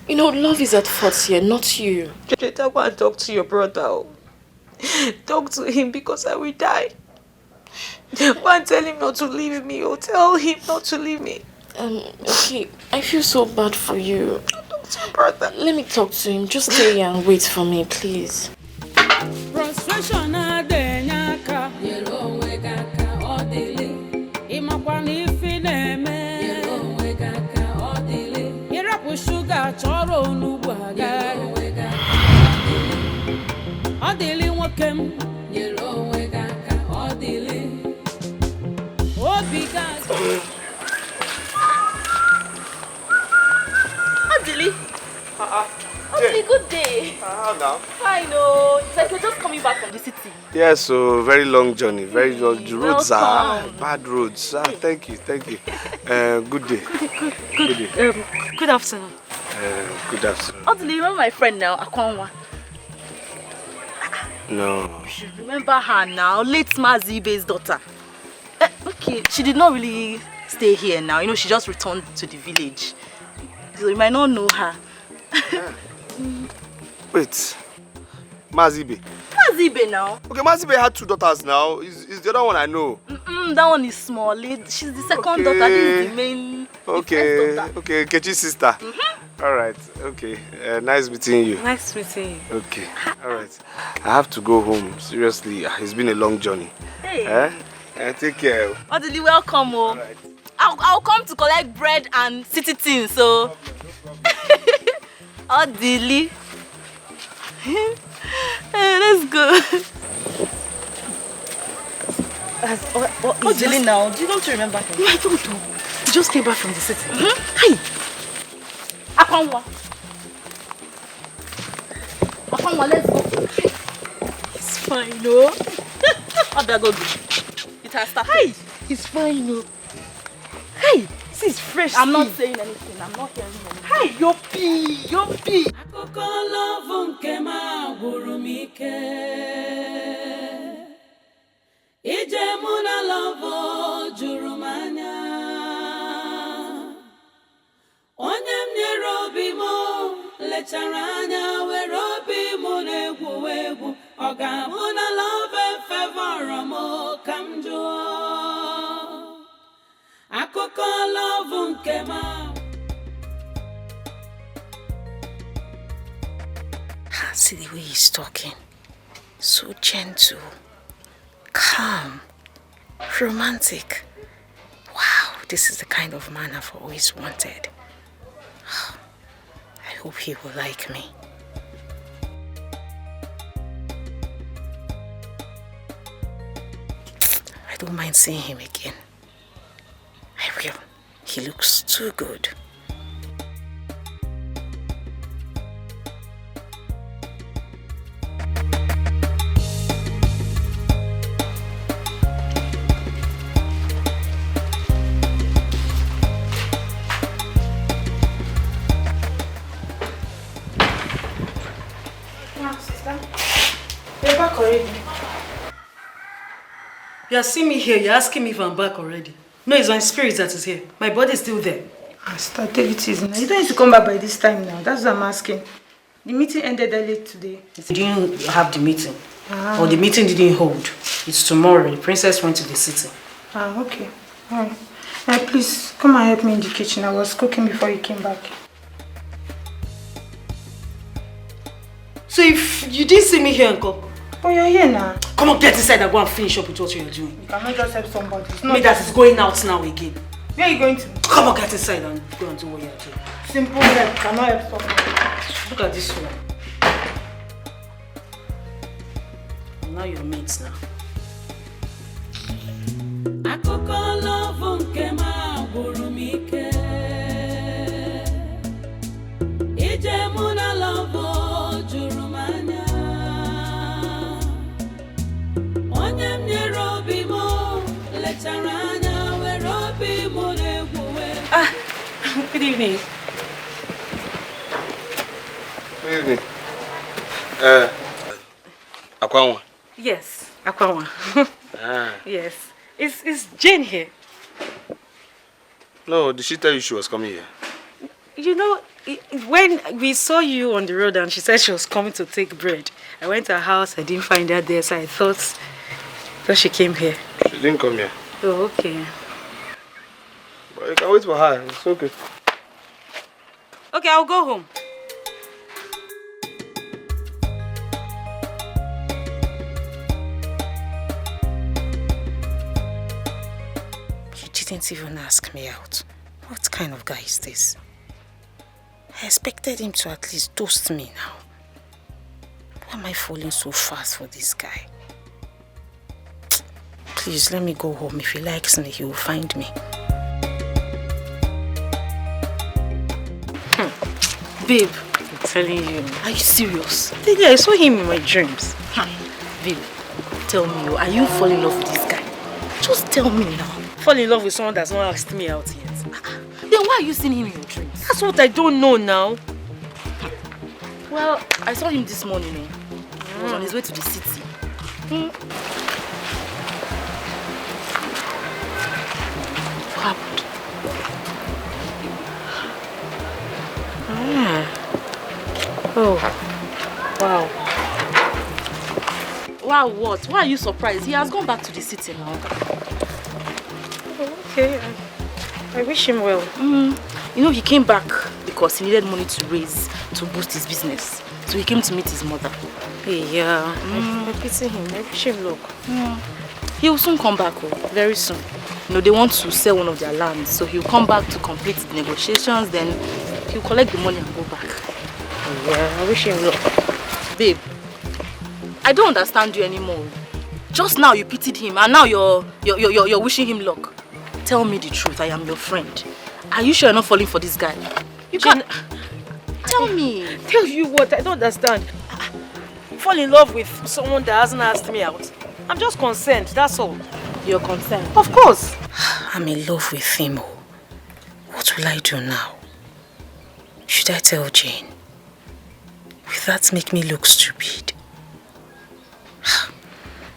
You know, love is at fault here, not you. Cheta, go and talk to your brother. Talk to him because I will die. Go and tell him not to leave me. Or tell him not to leave me. Okay, I feel so bad for you. Talk to your brother. Let me talk to him. Just stay here and wait for me, please. Frustration adenyaka yelo wegaka odili imakwani fineme yelo wegaka odili irapu sugar choro onugbu aga yelo wegaka odili nwokem yelo wegaka odili obiga Odili. Okay, good day. How now? Hi, no. It's like you're just coming back from the city. Yes, so very long journey. Very long. The roads are bad roads. Thank you. Good day. Good day. Good afternoon. Good afternoon. Odili, you remember my friend now, Akwanwa? No. You should remember her now, late Mazibe's daughter. Okay, she did not really stay here now. You know, she just returned to the village. So you might not know her. Wait, Mazibe. Mazibe now. Okay, Mazibe had 2 daughters now. Is the other one I know? That one is small. She's the second daughter. This is the main. Okay, okay, Kechi's sister. All right, okay. Nice meeting you. Nice meeting you. Okay, all right. I have to go home. Seriously, it's been a long journey. Hey. Take care. Odili, welcome. Oh. Right. I'll come to collect bread and city things. So. Odili. Let's go. Odili now. Do you want to remember him? No, I don't know. He just came back from the city. Hey! Akwanwa, let's go. It's fine, no? How do I go? It has started. Hey! It's fine, no? Hey! This is fresh. I'm not saying anything. I'm not hearing anything. Hey! Yopi! Akụkọ love nke ma gwụrụ m ike. Ije mụ na love juru m anya. Onye m nyere obi m lechara anya were obi m na-egwu egwu. Ọ ga-abụ na love fevọrọ m ka m jụọ. Akụkọ love nke ma. See the way he's talking. So gentle. Calm. Romantic. Wow, this is the kind of man I've always wanted. I hope he will like me. I don't mind seeing him again. I will. He looks too good. You're back already. You are seeing me here, you're asking me if I'm back already. No, it's my spirit that is here. My body is still there. Start, take it easy now. You don't need to come back by this time now. That's what I'm asking. The meeting ended early today. You didn't have the meeting. Or the meeting didn't hold. It's tomorrow. The princess went to the city. Okay. Alright. Please, come and help me in the kitchen. I was cooking before you came back. So if you didn't see me here, Uncle? Oh, you're here now. Come on, get inside and go and finish up with what you're doing. You cannot just help somebody. It's not me that is going out now again. Where are you going to? Come on, get inside and go and do what you're doing. Simple help. Cannot help somebody. Look at this one. Now you're mates now. Good evening. Good evening. Akwanwa. Yes, Akwanwa. Yes. Is Jane here? No, did she tell you she was coming here? You know, when we saw you on the road and she said she was coming to take bread, I went to her house, I didn't find her there, so I thought she came here. She didn't come here. Oh, okay. But you can wait for her, it's okay. Okay, I'll go home. You didn't even ask me out. What kind of guy is this? I expected him to at least toast me now. Why am I falling so fast for this guy? Please, let me go home. If he likes me, he will find me. Babe, I'm telling you. Are you serious? Yeah, I saw him in my dreams. Babe, tell me, are you falling in love with this guy? Just tell me now. Fall in love with someone that's not asked me out yet. Then why are you seeing him in your dreams? That's what I don't know now. Well, I saw him this morning. He was on his way to the city. What happened? Oh, wow. Wow, what? Why are you surprised? He has gone back to the city now. Okay, I wish him well. You know, he came back because he needed money to raise to boost his business. So he came to meet his mother. Yeah, I pity him. I wish him luck. He will soon come back, very soon. You know, they want to sell one of their lands, so he'll come back to complete the negotiations, then he'll collect the money and go back. Yeah, I wish him luck. Babe, I don't understand you anymore. Just now you pitied him, and now you're wishing him luck. Tell me the truth, I am your friend. Are you sure you're not falling for this guy? You can't... Tell me. Tell you what, I don't understand. Fall in love with someone that hasn't asked me out. I'm just concerned, that's all. You're concerned? Of course. I'm in love with him. What will I do now? Should I tell Jane? Will that make me look stupid?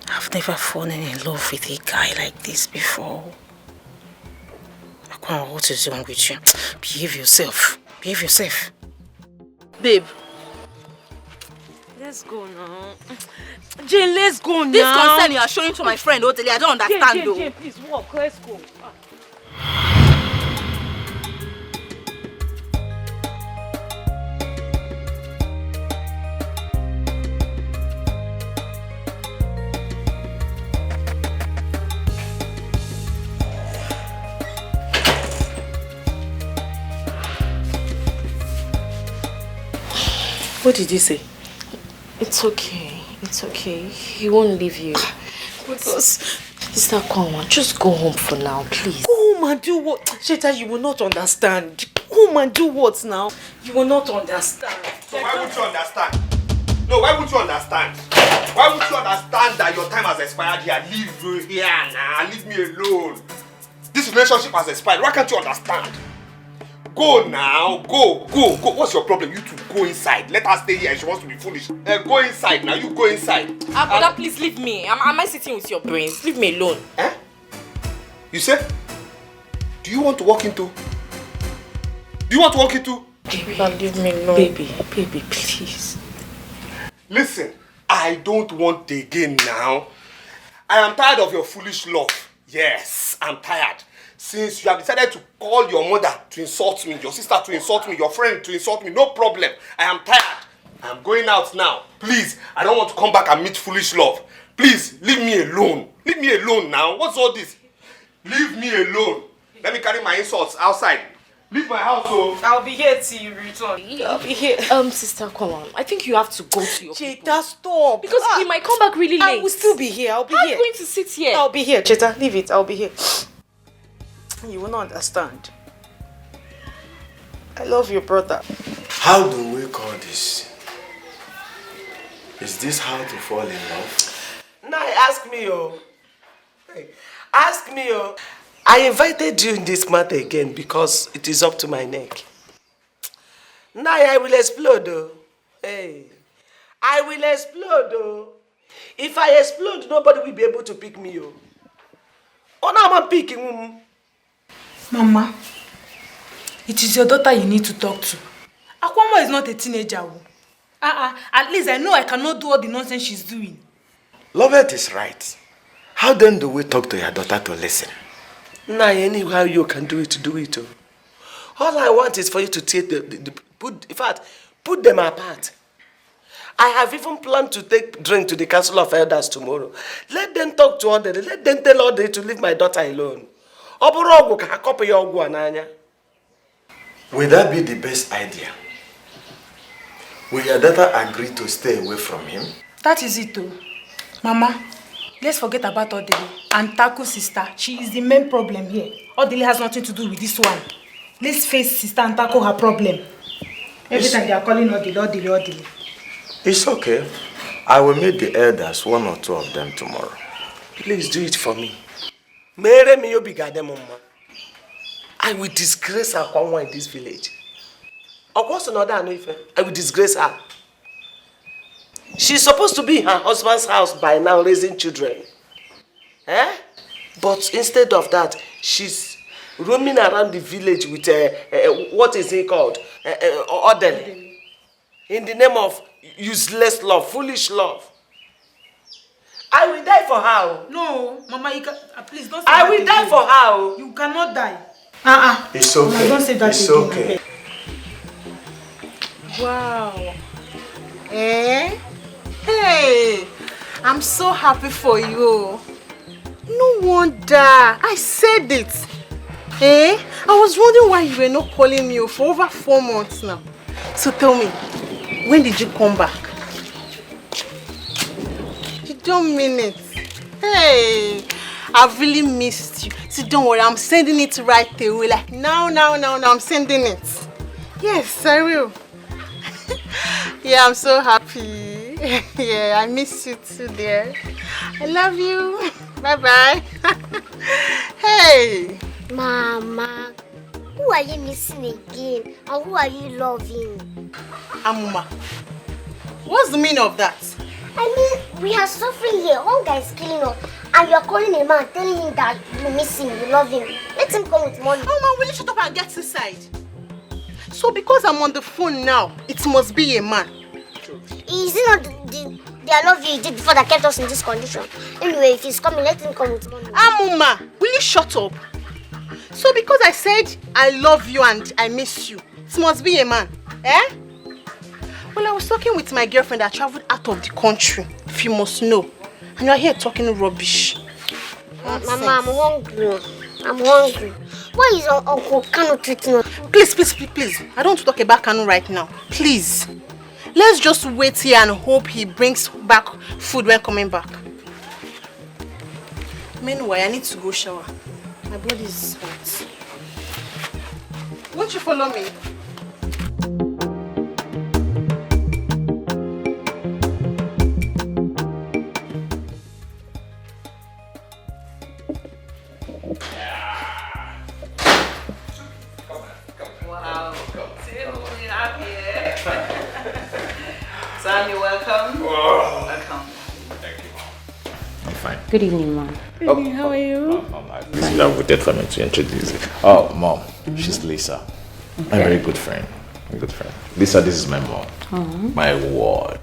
I've never fallen in love with a guy like this before. Akwan, what is wrong with you? Behave yourself. Behave yourself. Babe. Let's go now. Jane, let's go now. This concern you are showing to my friend, Oteli, I don't understand though. Jane, please walk. Let's go. What did he say? It's okay. It's okay. He won't leave you. Because... Sister Kwanwa, just go home for now, please. Go home and do what? Sheta, you will not understand. Go home and do what now? You will not understand. So why would you understand? No, why would you understand? Why would you understand that your time has expired here? Leave you here now. Leave me alone. This relationship has expired. Why can't you understand? Go now. Go. What's your problem? You two go inside. Let her stay here. She wants to be foolish. Go inside now. You go inside. Brother, please leave me. Am I sitting with your brains? Leave me alone. Eh? You say? Do you want to walk into? Baby, leave me alone. Baby, please. Listen, I don't want again now. I am tired of your foolish love. Yes, I'm tired. Since you have decided to call your mother to insult me, your sister to insult me, your friend to insult me, no problem. I am tired. I'm going out now. Please, I don't want to come back and meet foolish love. Please, leave me alone. Leave me alone now. What's all this? Leave me alone. Let me carry my insults outside. Leave my house, oh. I'll be here till you return. I'll be here. Sister, come on. I think you have to go to your Cheta, stop. Because he might come back really late. I will still be here. I'll be How here. are you going to sit here? I'll be here. Cheta, leave it. I'll be here. You will not understand. I love your brother. How do we call this? Is this how to fall in love? Now ask me, oh. Hey, ask me, oh. I invited you in this matter again because it is up to my neck. Now I will explode, oh. Hey, I will explode, oh. If I explode, nobody will be able to pick me, oh. Oh, now I'm picking. Mama, it is your daughter you need to talk to. Akwamo is not a teenager. At least I know I cannot do all the nonsense she's doing. Lovett is right. How then do we talk to your daughter to listen? Nah, anyhow you can do it, oh. All I want is for you to take put them apart. I have even planned to take drink to the Council of Elders tomorrow. Let them talk to Audrey. Let them tell Audrey to leave my daughter alone. Will that be the best idea? Will your daughter agree to stay away from him? That is it, though. Mama, let's forget about Odile and Taco's sister. She is the main problem here. Odile has nothing to do with this one. Let's face Sister and Taco her problem. Every time they are calling Odile. It's okay. I will meet the elders, 1 or 2 of them tomorrow. Please do it for me. I will disgrace her in this village. I will disgrace her. She's supposed to be in her husband's house by now raising children. But instead of that, she's roaming around the village with what is it called? Orderly. In the name of useless love, foolish love. I will die for her. No, Mama, you can, please don't say I will die for her. You cannot die. It's okay. No, don't say that it's again. Okay. Wow. Hey, I'm so happy for you. No wonder. I said it. I was wondering why you were not calling me for over 4 months now. So tell me, when did you come back? You don't mean it. Hey, I've really missed you. See, don't worry, I'm sending it right away. Like now, I'm sending it. Yes, I will. Yeah, I'm so happy. Yeah, I miss you too, dear. I love you. Bye-bye. Hey. Mama, who are you missing again? And who are you loving? Amuma. What's the meaning of that? I mean, we are suffering here. Hunger is killing us. And you're calling a man, telling him that you miss him, you love him. Let him come with money. Oh, man, will you shut up and get inside? So because I'm on the phone now, it must be a man. Is it not the I love you did before that kept us in this condition? Anyway, if he's coming, let him come with money. Amuma, will you shut up? So because I said I love you and I miss you, it must be a man, Well, I was talking with my girlfriend that traveled out of the country, if you must know. And you're here talking rubbish. Mama, I'm hungry. I'm hungry. Why is Uncle Kanu treating us? Please. I don't want to talk about Kanu right now. Please. Let's just wait here and hope he brings back food when coming back. Meanwhile, I need to go shower. My body is hot. Won't you follow me? Wow. Sam, you're welcome. Welcome. Thank you. I'm fine. Good evening, Mom. Good evening, how are you? Lisa, we did for me to introduce you. Oh, Mom, she's Lisa. Okay. I'm a very good friend. Lisa, this is my mom. My ward.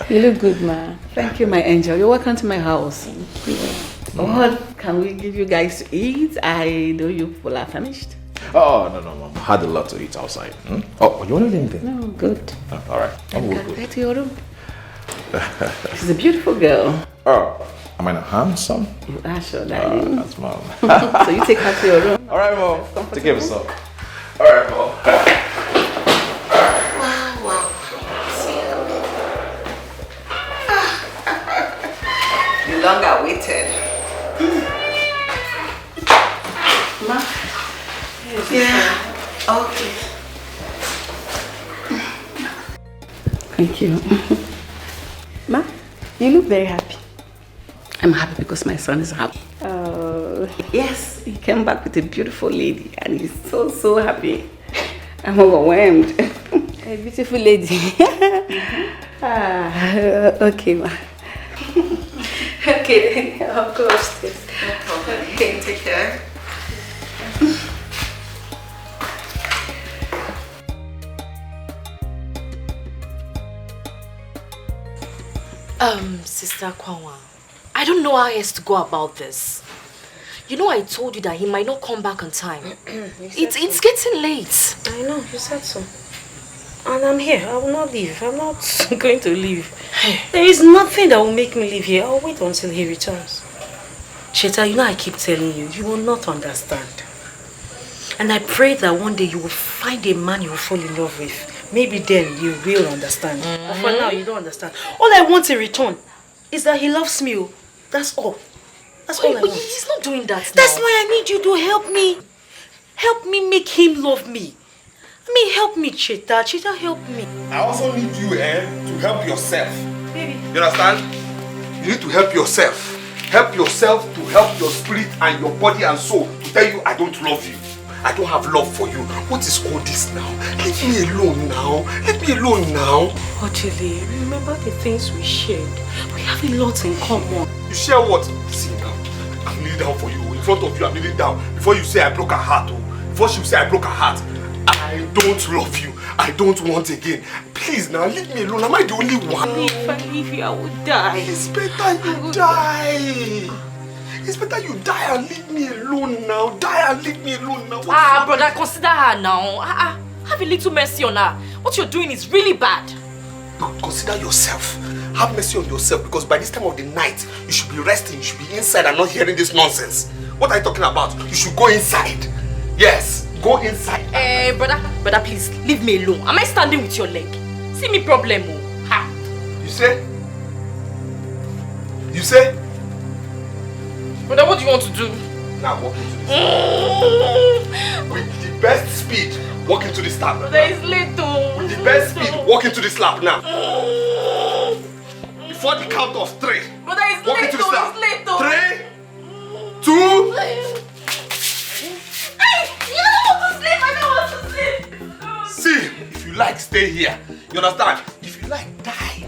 You look good, Ma. Thank you, my angel. You're welcome to my house. Thank you. What can we give you guys to eat? I know you people are famished. Oh, no, Mom. Had a lot to eat outside. Oh, you want anything? No, good. All right. Can I go to your room? She's a beautiful girl. Oh, am I not handsome? You are sure, darling. That's Mom. So you take her to your room. All right, Mom. Take care of yourself. All right, Mom. Wow. You long awaited. Ma? Yeah. Okay. Thank you. Ma, you look very happy. I'm happy because my son is happy. Oh. Yes, he came back with a beautiful lady and he's so happy. I'm overwhelmed. A beautiful lady. Okay, ma. Okay, then I'll go upstairs. No problem. Okay, take care. Sister Kwanwa, I don't know how else to go about this. You know I told you that he might not come back on time. It's getting late. I know, you said so. And I'm here. I will not leave. I'm not going to leave. There is nothing that will make me leave here. I'll wait until he returns. Cheta, you know I keep telling you, you will not understand. And I pray that one day you will find a man you will fall in love with. Maybe then you will understand. But for now, you don't understand. All I want in return is that he loves me. That's all. That's all I want. He's not doing that now. That's why I need you to help me. Help me make him love me. I mean, help me, Cheta. Cheta, help me. I also need you to help yourself. Baby. You understand? You need to help yourself. Help yourself to help your spirit and your body and soul to tell you I don't love you. I don't have love for you. What is all this now? Leave me alone now. Leave me alone now. Otile, remember the things we shared. We have a lot in common. You share what? See now, I'm kneeling down for you. In front of you, I'm kneeling down. Before you say I broke her heart, before she say I broke her heart, I don't love you. I don't want again. Please now, leave me alone. Am I the only one? If I leave you, I would die. It's better you die. It's better you die and leave me alone now. Die and leave me alone now. Brother, consider her now. Have a little mercy on her. What you're doing is really bad. No, consider yourself. Have mercy on yourself because by this time of the night, you should be resting. You should be inside and not hearing this nonsense. What are you talking about? You should go inside. Yes, go inside. Brother, please, leave me alone. Am I standing with your leg? See me problem, Ha. You say? You say? Brother, what do you want to do? Now walk into this with the best speed, walk into this lap. Brother, it's late though. With the best speed, walk into this lap now. Before the count of 3. Brother, it's walk late into this lap. It's late though. 3, 2. I don't want to sleep. See, if you like, stay here. You understand? If you like, die.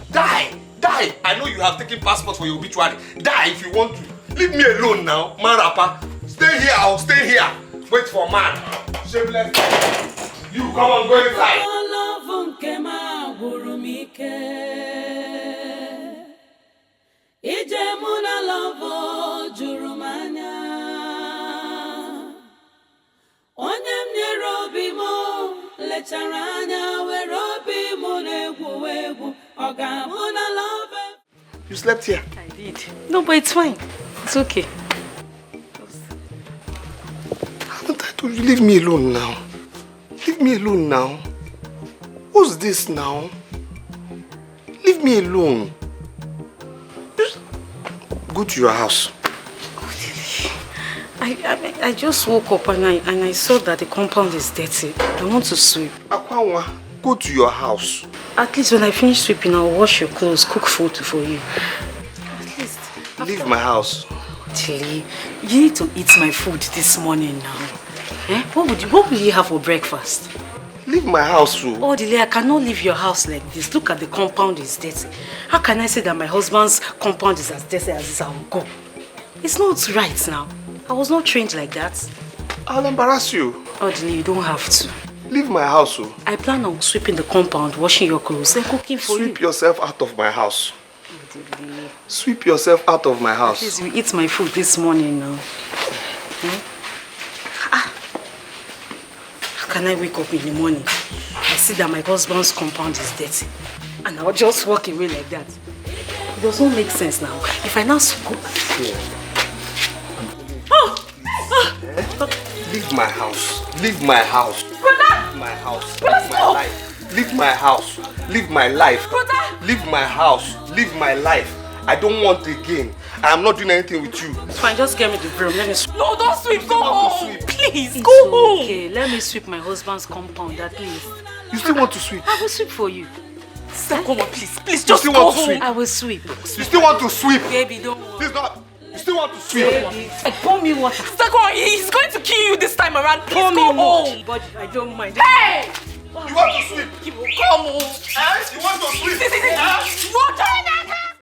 I know you have taken passport for your obituary. Die if you want to. Leave me alone now, man rapper. Stay here, I'll stay here. Wait for man. Shameless. You come on, go inside. You slept here? I did. No, but it's fine. It's okay. Haven't I told you leave me alone now? Leave me alone now. What's this now? Leave me alone. Just go to your house. I just woke up and I saw that the compound is dirty. I want to sweep. Akwanwa, go to your house. At least when I finish sweeping, I'll wash your clothes, cook food for you. At least. Leave my house. Tilly, you need to eat my food this morning now. Eh? What will you have for breakfast? Leave my house, too. Oh, Dile, I cannot leave your house like this. Look at the compound is dirty. How can I say that my husband's compound is as dirty as this? I will go. It's not right now. I was not trained like that. I'll embarrass you. Oh, Dile, you don't have to. Leave my house, too. I plan on sweeping the compound, washing your clothes, and cooking for you. Sweep yourself out of my house. Sweep yourself out of my house. Please, you eat my food this morning now. How can I wake up in the morning? I see that my husband's compound is dirty. And I'll just walk away like that. It doesn't make sense now. If I now go... Leave my house. Leave my house. Brother! Leave my house. Brother, Leave my life. Leave my house. Leave my life. Brother! Leave my house. Leave my life. I don't want again. I am not doing anything with you. It's fine, just get me the broom. Let me sweep. No, don't sweep. Go home. Please, It's go home. Okay, let me sweep my husband's compound at least. You still want to sweep? I will sweep for you. Sir, come on, please. Please, You just still go want to home. sweep? I will sweep. You still want to sweep? Baby, don't worry. Please not. You still want to sweep? Baby, pour me water. Sir, come on. He's going to kill you this time around. Please Pour me go water. home. But I don't mind. Hey! You want to sweep? Come home. You want to sweep? Water!